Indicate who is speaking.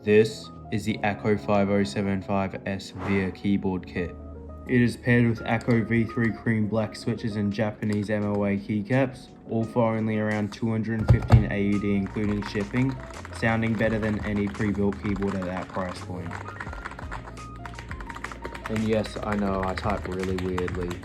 Speaker 1: This is the Akko 5075S VIA keyboard kit. It is paired with Akko V3 cream black switches and Japanese MOA keycaps, all for only around 215 AUD including shipping, sounding better than any pre-built keyboard at that price point. And yes, I know I type really weirdly.